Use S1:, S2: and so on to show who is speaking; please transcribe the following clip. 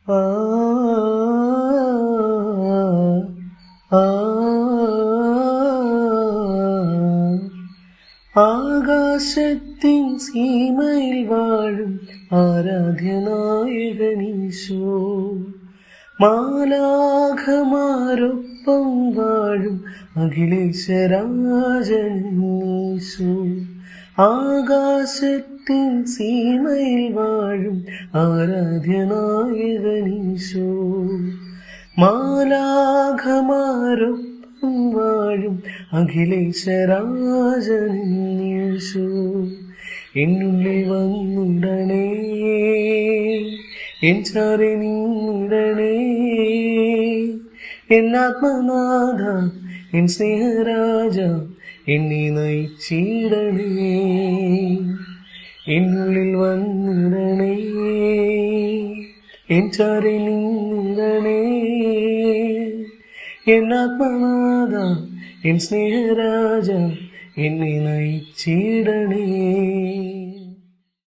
S1: ആ ആ ആകാശത്തിൻ സീമയിൽ വാഴും ആരാധ്യനായകനീശോ, മാലാഖമാരൊപ്പം വാഴും അഖിലേശരാജനീശോ. ആകാശത്തിൻ സീമയിൽ വാഴും ആരാധ്യനായകനീശോ, മാലാഖമാരൊപ്പം വാഴും അഖിലേശരാജനീശോ. എന്നുള്ളിൽ വന്നിടണേ, എൻ ചാരെ നിന്നിടണേ, എന്നാത്മനാഥ എൻ സ്നേഹരാജ എന്നെ നയിച്ചിടണേ. എന്നുള്ളിൽ വന്നിടണേ, എൻ ചാരെ നിന്നിടണേ, എന്നാത്മനാഥ എൻ സ്നേഹരാജ എന്നെ നയിച്ചിടണേ.